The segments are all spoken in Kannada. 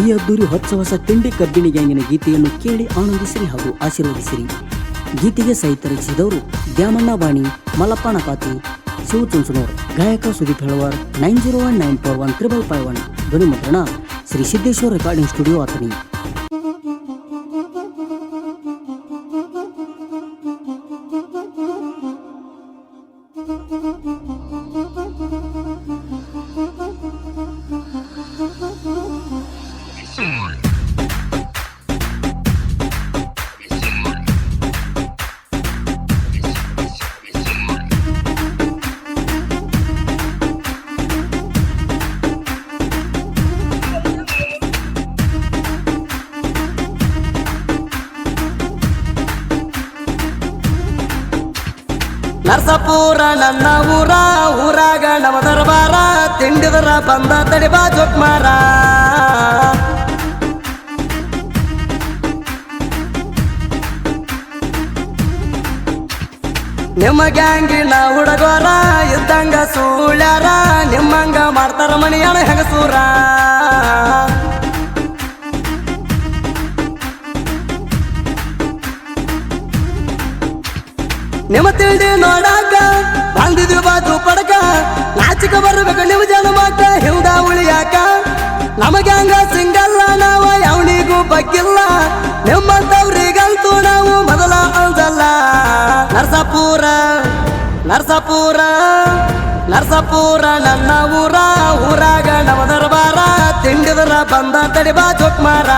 ಈ ಅದ್ದೂರಿ ಹೊಸ ತಿಂಡಿ ಕಬ್ಬಿಣಿ ಗ್ಯಾಂಗಿನ ಗೀತೆಯನ್ನು ಕೇಳಿ ಆನಂದಿಸಿರಿ ಹಾಗೂ ಆಶೀರ್ವದಿಸಿರಿ. ಗೀತೆಗೆ ಸಾಹಿತ್ಯ ರಚಿಸಿದವರು ದ್ಯಾಮಣ್ಣ ಬಾಣಿ, ಮಲ್ಲಪ್ಪ ನಕಾತಿ, ಶಿವ ಚುಂಚನೂರ್. ಗಾಯಕ ಸುದೀಪ್ ಹೆಳವಾರ್. 9019415551. ಧ್ವನಿ ಮುದ್ರಣ ಶ್ರೀ ಸಿದ್ದೇಶ್ವರ ರೆಕಾರ್ಡಿಂಗ್ ಸ್ಟುಡಿಯೋ ಅಥಣಿ. ನರಸಾಪುರ ನನ್ನ ಊರಾಗ ನವ ದರ್ಬಾರ, ತಿಂಡಿದರ ಬಂದ ತಡಿಬಾ ಜೋಕ್ಮಾರ. ನಿಮ್ಮ ಗ್ಯಾಂಗಿನ ಹುಡುಗರ ಇದ್ದಂಗ ಸೂಳ್ಯಾರ, ನಿಮ್ಮಂಗ ಮಾಡ್ತಾರ ಮನೆಯಣ ಹೆಂಗಸೂರ. ನಿಮ್ಮ ತಿಂಡಿ ನೋಡಾಕ ಬಂದಿದ್ವಿ ಬಾಜು ಪಡಕ, ನಾಚಿಕ ಬರ್ಬೇಕು ನೀವು ಜನಮಾಕ ಹಿಂದ ಉಳಿಯಾಕ. ನಮಗೆ ಹಂಗ ಸಿಂಗಲ್ಲ ನಾವು ಯಾವನಿಗೂ ಬಗ್ಗಿಲ್ಲ, ನಿಮ್ಮಂತವ್ರಿಗಂತೂ ನಾವು ಮೊದಲ ಅಂಜಲ್ಲ. ನರಸಾಪುರ ನನ್ನ ಊರಾಗ ನವ ದರ್ಬಾರ, ತಿಂಡಿದರ ಬಂದ ತಡಿಬಾ ಜೋಕ್ಮಾರ.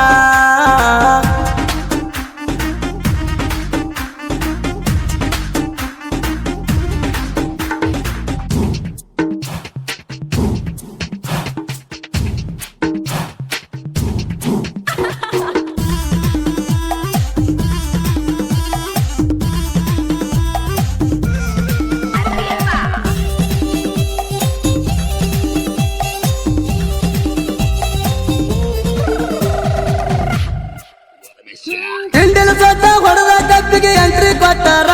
ತಿಂಡಿನ ಸೊಟ್ಟ ಹೊಡೆದ ಕಪ್ಪಿಗೆ ಎಂಟ್ರಿ ಕೊಟ್ಟಾರ,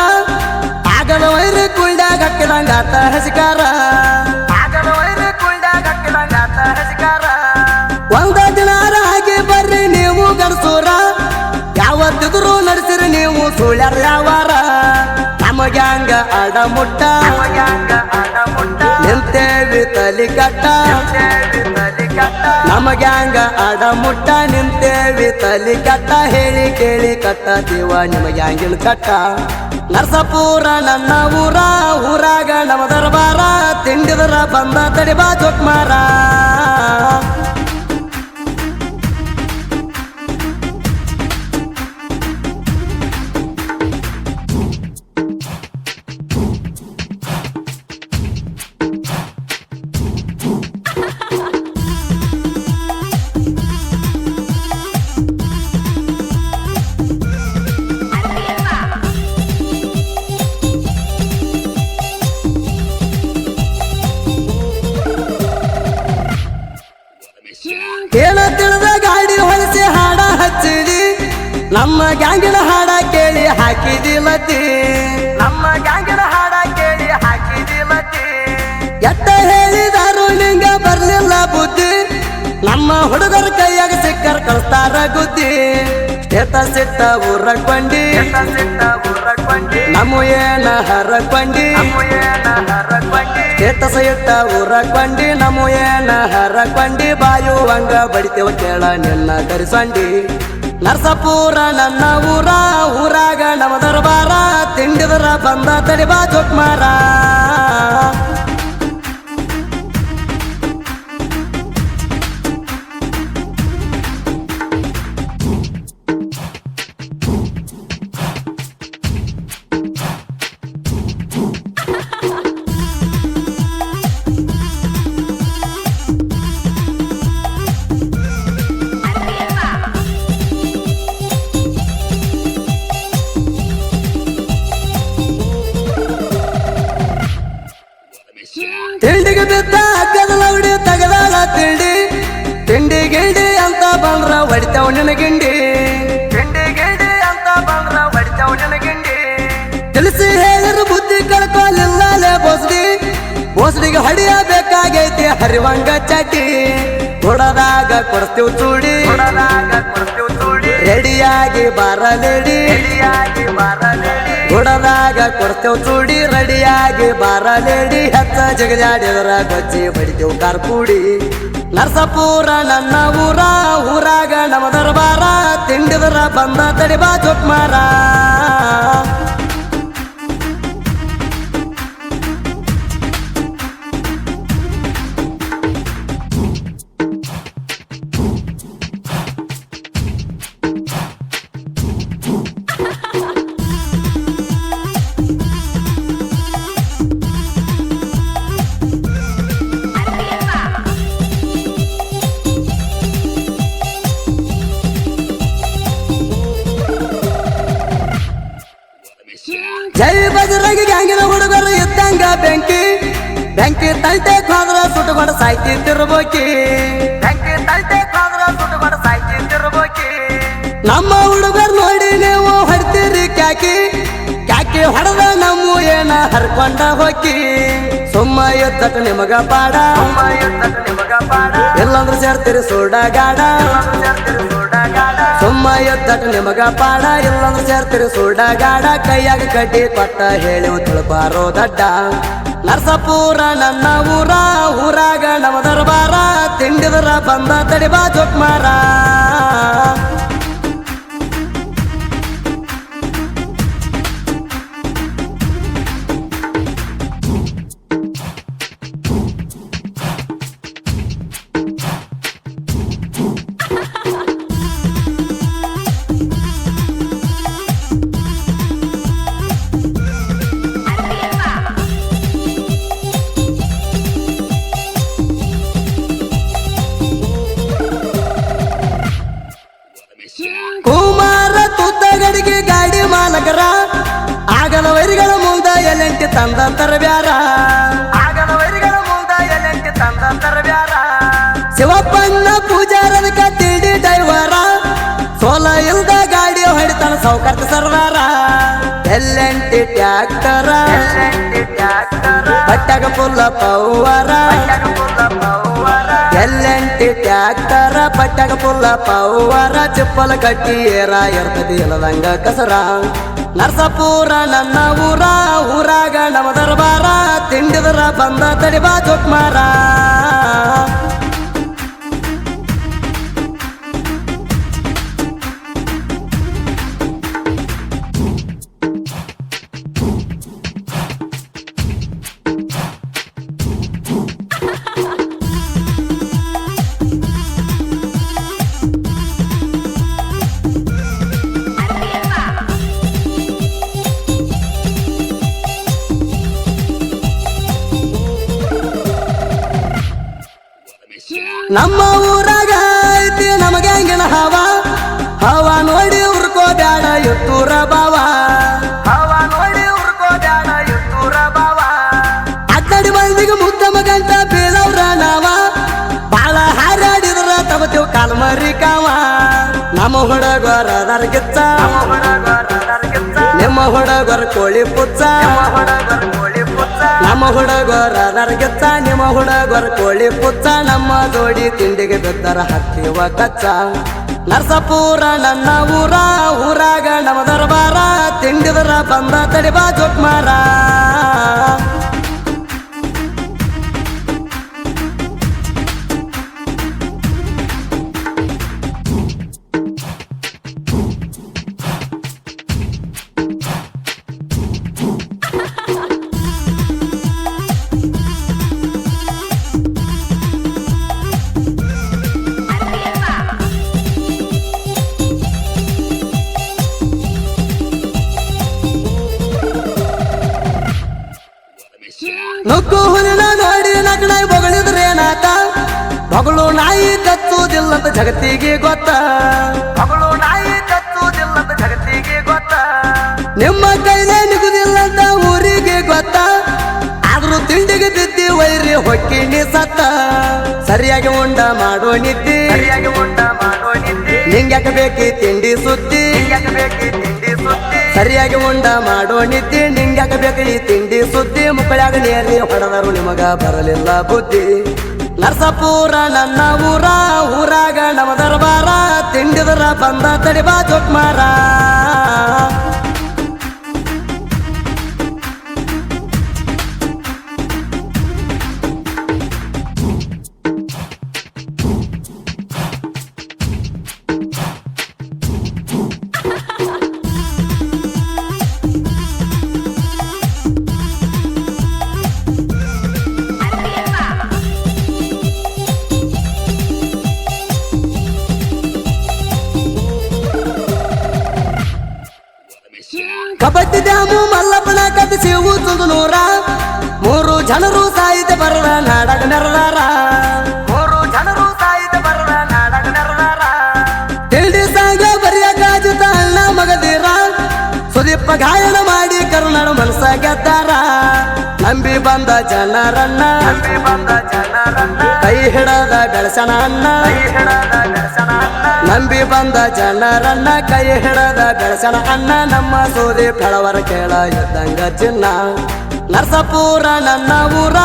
ಆಗದ ವೈರಿ ಕುಳ್ಳ್ಯಾಗ ಹಾಕಿದಂಗಾತ ಹಸಿಕಾರ. ಒಂದ ದಿನಾರ ಹಾಕಿ ಬರ್ರಿ ನೀವು ಗಣಸೂರ, ಯಾವತ್ತಿದ್ರು ನಡೆಸಿರಿ ನೀವು ಸುಳ್ಯಾರ ಯಾವಾರ. ನಮಗೆ ಹಂಗ ಅಡಮುಟ್ಟ ನಿಂತೇವಿ ತಲಿ ಕಟ್ಟ, ನಮಗೆ ಹಂಗ ಅಡಮುಟ್ಟ ನಿಂತೇವಿ ತಲಿ ಕಟ್ಟ. ಹೇಳಿ ಕೇಳಿ ಕಟ್ಟತೀವ ನಿಮಗೆ ಹಂಗಿನ ಕಟ್ಟ. ನರಸಾಪುರ ನನ್ನ ಊರಾಗ ನವ ದರ್ಬಾರ, ತಿಂಡಿದರ ಬಂದ ತಡಿಬಾ ಜೋಕ್ಮಾರ. ಏನ ತಿಳಿದ ಗಾಡಿ ಹೊಲಿಸಿ ಹಾಡ ಹಚ್ಚಿದಿ, ನಮ್ಮ ಗ್ಯಾಂಗಿನ ಹಾಡ ಕೇಳಿ ಹಾಕಿದಿಲ್ಲತಿ. ಎತ್ತ ಹೇಳಿದಾರು ನಿಂಗ ಬರ್ಲಿಲ್ಲ ಬುದ್ಧಿ, ನಮ್ಮ ಹುಡುಗರ ಕೈಯಾಗ ಸಿಕ್ಕರ್ ಕಳಿಸ್ತಾರ ಗುದ್ದಿ. ಸ್ಟೇಟಸ್ ಇಟ್ಟ ಊರಕ್ ಬಂಡಿ, ನಮ್ಮ ಏನ ಹರಕೊಂಡಿ. ಸ್ಟೇಟಸ್ ಇಟ್ಟ ಊರಕ್ ಬಂಡಿ, ನಮ್ಮ ಏನ ಹರಕೊಂಡಿ. ಬಾಯುವಂಗ ಬಡಿತೇವ ಕೇಳ ನಿನ್ನ ಕರಿಸಂಡಿ. ನರಸಾಪುರ ನನ್ನ ಊರಾಗ ನವ ದರ್ಬಾರ, ತಿಂಡಿದರ ಬಂದ ತಡಿಬಾ ಜೋಕ್ಮಾರ. ತಿಂಡಿಗೆ ಬಿದ್ದ ಅಗ್ಗದ ಲೌಡಿ ತಗದಾಳ ತಿಂಡಿ, ತಿಂಡಿ ಗಿಂಡಿ ಅಂತ ಬಂದ್ರ ಹೊಡಿತಾವ್ ನಿನ ಗಿಂಡಿ. ತಿಳಿಸಿ ಹೇಳಿರು ಬುದ್ಧಿ ಕಳ್ಕೊಲಿಲ್ಲ ಬೋಸ್ಡಿ, ಬೋಸ್ಡಿಗೆ ಹೊಡಿಯಬೇಕಾಗೈತಿ ಹರಿವಂಗ ಚಟಿ. ಕೊಡದಾಗ ಕೊಡ್ತೀವಿ ಚೂಡಿ ರೆಡಿಯಾಗಿ ಬಾರಲೇಡಿ ಕೊಡದಾಗ ಕೊಡ್ತೇವ್ ಚೂಡಿ ರೆಡಿಯಾಗಿ ಬಾರಲೇಡಿ ಹೆಚ್ಚ ಜಗಜಾಡಿದರ ಗೊಜ್ಜಿ ಬಡಿತೇವ್ ಕಾರ್ಪೂಡಿ ನರಸಪುರ ನನ್ನ ಊರಾಗ ನಮ್ಮ ದರ್ಬಾರ ತಿಂಡಿದರ ಬಂದ ತಡಿಬಾ ಜೋಕ್ಮಾರ ಜೈ ಬಜರಂಗಿ ಗ್ಯಾಂಗಿನ ಹುಡುಗರು ಇದ್ದಂಗ ಬೆಂಕಿ ತಲ್ಟೆ ಹೋದ್ರ ಸುಟ್ಟುಕೊಂಡು ಸಾಯ್ತಿರ್ಬೋಕಿ ನಮ್ಮ ಹುಡುಗರು ನೋಡಿ ನೀವು ಹೊಡ್ತೀರಿ ಕ್ಯಾಕಿ ಹೊಡೆದ ನಮ್ಮ ಏನ ಹರ್ಕೊಂಡ ಹೋಗಿ ಸುಮ್ಮ ಎದ್ದಟ ನಿಮಗ ಪಾಡ ಎಲ್ಲಂದ್ರೆ ಸೇರ್ತೀರಿ ಸೋಡಗಾಡ ಸುಮ್ಮ ಎದ್ದಟ ನಿಮಗ ಪಾಡ ಎಲ್ಲಂದ್ರೆ ಸೇರ್ತೀರಿ ಸೋಡಗಾಡ ಕೈಯಾಗ ಕಡ್ಡಿ ಕೊಟ್ಟ ಹೇಳಿ ತಿಳ್ಬಾರೋ ದಡ್ಡ ನರಸಪುರ ನನ್ನ ಊರಾಗ ನಮ್ಮ ದರ್ಬಾರ ತಿಂಡಿದರ ಬಂದ ತಡಿಬಾ ಜೋಕ್ಮಾರ ಕುಮಾರ ತುತ್ತಗಡಿಗೆ ಗಾಡಿ ಮಾಲಕರ ಆಗನ ವೈರಿಗಳ ಮುಂದ ಎಲೆಂಟಿ ತಂದ ತರಬ್ಯಾರ ಶಿವಪ್ಪನ್ನ ಪೂಜಾರದ ಕತ್ತಿಡಿ ಡೈವರ ಸೋಲ ಇಲ್ದ ಗಾಡಿ ಹೊಡಿತಾನ ಸೌಕರ್ಯ ಸರ್ವಾರ ಎಲ್ಲೆಂಟಿ ಟ್ಯಾಕ್ಟರ ಬಟ್ಟಾಗ ಪುಲ್ಲ ಪೌವರ ಎಲ್ಲೆಂಟಿ ಟ್ಯಾಕ್ಟರ ಪಟ್ಟಾಗ ಪುಲ್ಲ ಪೌವರ ಚಿಪ್ಪಲ ಕಟ್ಟಿ ಏರ ಇರ್ತದಿ ಇಲ್ಲದಂಗ ಕಸರ ನರಸಪುರ ನನ್ನ ಊರಾಗ ನಮ್ಮ ದರ್ಬಾರ ತಿಂಡಿದರ ಬಂದ ತಡಿಬಾ ಜೋಕ್ಮಾರ ನಮ್ಮ ಊರಾಗ ಐತಿ ನಮಗೆ ಹಂಗಿನ ಹವ ನೋಡಿ ಉರ್ಕೋ ಬ್ಯಾಡ ಎತ್ತೂರ ಬಾವ ಅಡ್ಡಾಡಿ ಮಂದಿಗೆ ಮುದ್ದಮ ಗಂಟ ಬೀಳವ್ರ ನಾವ ಬಾಳ ಹಾರಾಡಿದ್ರ ತಗೋತೇವ್ ಕಾಲ್ಮರಿ ಕಾವ ನಮ್ಮ ಹುಡುಗರ ನರಗಿಚ್ಚ ನಿಮ್ಮ ಹುಡುಗರ ಕೋಳಿ ಪುಚ್ಚ ನಮ್ಮ ಹುಡುಗರ ನರಗಿಚ್ಚ ನಿಮ್ಮ ಹುಡುಗರ ಕೋಳಿ ಪುಚ್ಚ ನಮ್ಮ ಜೋಡಿ ತಿಂಡಿಗೆ ಬಿದ್ದರ ಹತ್ತಿವ ಕಚ್ಚ ನರಸಪುರ ನನ್ನ ಊರಾಗ ನಮ್ಮ ದರ್ಬಾರ ತಿಂಡಿದರ ಬಂದ ತಡಿಬಾ ಜೋಕ್ಮಾರ ನುಕ್ಕು ಹುಲಿನ ನೋಡಿ ನಕನಾಯಿ ಬೊಗಳಿದ್ರೇನಾತ ಬೊಗಳು ನಾಯಿ ಕಚ್ಚುವುದಿಲ್ಲಂತ ಜಗತ್ತಿಗೆ ಗೊತ್ತ ನಿಮ್ಮ ಕೈಲೇ ನಿಗುದಿಲ್ಲಂತ ಊರಿಗೆ ಗೊತ್ತ ಆದ್ರೂ ತಿಂಡಿಗೆ ಬಿದ್ದಿ ವೈರಿ ಹೊಕ್ಕಿನಿ ಸತ್ತ ಸರಿಯಾಗಿ ಉಂಡ ಮಾಡೋ ನಿದ್ದಿ ನಿಂಗ್ಯಾಕ ಬೇಕಿ ತಿಂಡಿ ಸುದ್ದಿ ಸರಿಯಾಗಿ ಉಂಡ ಮಾಡೋ ನಿದ್ದಿ ನಿಂಗ್ಯಾಕ ಬೇಕಿ ತಿಂಡಿ ಸುದ್ದಿ ಮುಕ್ಕಳಾಗ ನೇರಿ ಹೊಡೆದರು ನಿಮಗ ಬರಲಿಲ್ಲ ಬುದ್ಧಿ ನರಸಾಪುರ ನನ್ನ ಊರ, ಊರಾಗ ನಮ್ಮ ದರ್ಬಾರ, ತಿಂಡಿದರ ಬಂದ ತಡಿಬಾ ಚೊಕ್ಮಾರ. ಕಬಡ್ಡಿ ಡ್ಯಾಮು ಮಲ್ಲಪ್ಪನ ಕಟ್ಟಿಸಿವು ಸುಂದನೂರ, 3 ಜನರು ಸಾಹಿತ್ಯ ಬರದ ನಾಡಕ ನೆರದಾರ. 3 ಜನರು ಸಾಹಿತ್ಯ ಬರದ ನಾಡಕ ನೆರದಾರ. ತಿಂಡಿ ಸಾಂಗ ಬರಿಯ ಗಾಜುತ ಅಣ್ಣ ಮಗದೀರ, ಸುದೀಪ ಗಾಯನ ಮಾಡಿ ಕರುನಾಡ ಮನಸ ಗೆದ್ದಾರ. ನಂಬಿ ಬಂದ ಜನರನ್ನ, ನಂಬಿ ಬಂದ ಜನರನ್ನ, ಕೈ ಹಿಡದ ಬೆಳಸಣ ಅಣ್ಣ, ಕೈ ಹಿಡದ ಬೆಳಸಣ ಅಣ್ಣ. ನಂಬಿ ಬಂದ ಜನರನ್ನ ಕೈ ಹಿಡದ ಬೆಳಸಣ ಅಣ್ಣ, ನಮ್ಮ ಸೋದಿ ಬೆಳವರ ಕೇಳ ಇದ್ದಂಗ ಚಿನ್ನ. ನರಸಾಪುರ ನನ್ನ ಊರ,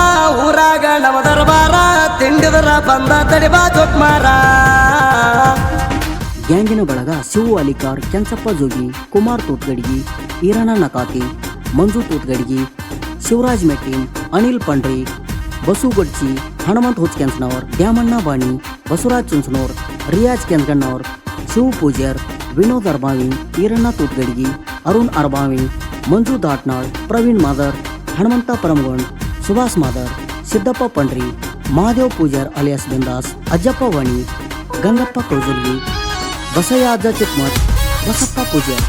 ಊರಾಗ ನಮ್ಮ ದರ್ಬಾರ, ತಿಂಡಿದರ ಬಂದ ತಡಿಬಾ ಚೊಕ್ಮಾರ. ಗ್ಯಾಂಗಿನ ಬಳಗ ಶಿವು ಅಲಿಕಾರ್, ಕೆಂಚಪ್ಪ ಜೋಗಿ, ಕುಮಾರ್ ತೂತ್ಗಡಿಗಿ, ಈರಣ್ಣ ನಕಾತಿ, ಮಂಜು ತೂತ್ಗಡಿಗಿ, ಶಿವರಾಜ್ ಮೆಟ್ಟಿನ್, ಅನಿಲ್ ಪಂಡ್ರಿ, ಬಸು ಗಡ್ಚಿ, ಹನುಮಂತ್ ಹುಚ್ಕೆನ್ಸ್ನವರ್, ದ್ಯಾಮಣ್ಣ ಬಾಣಿ, ಬಸವರಾಜ್ ಚುಂಚನೂರ್, ರಿಯಾಜ್ ಕೆಂಚಗಣ್ಣವರ್, ಶಿವ ಪೂಜಾರ್, ವಿನೋದ್ ಅರ್ಬಾವಿ, ಈರಣ್ಣ ತೂತ್ಗಡಿಗಿ, ಅರುಣ್ ಅರ್ಬಾವಿ, ಮಂಜು ದಾಟ್ನಾಳ್, ಪ್ರವೀಣ್ ಮಾದರ್, ಹನುಮಂತ ಪರಮಗೊಂಡ್, ಸುಭಾಸ್ ಮಾದರ್, ಸಿದ್ದಪ್ಪ ಪಂಡ್ರಿ, ಮಹಾದೇವ್ ಪೂಜಾರ್ ಅಲಿಯಾಸ್ ಬಿಂದಾಸ್, ಅಜ್ಜಪ್ಪ ವಾಣಿ, ಗಂಗಪ್ಪ ಕೌಜಲ್ಗಿ, ಬಸಯ್ಯ ಅಜ್ಜ ಚಿಕ್ಮಠ್, ಬಸಪ್ಪ ಪೂಜಾರ್.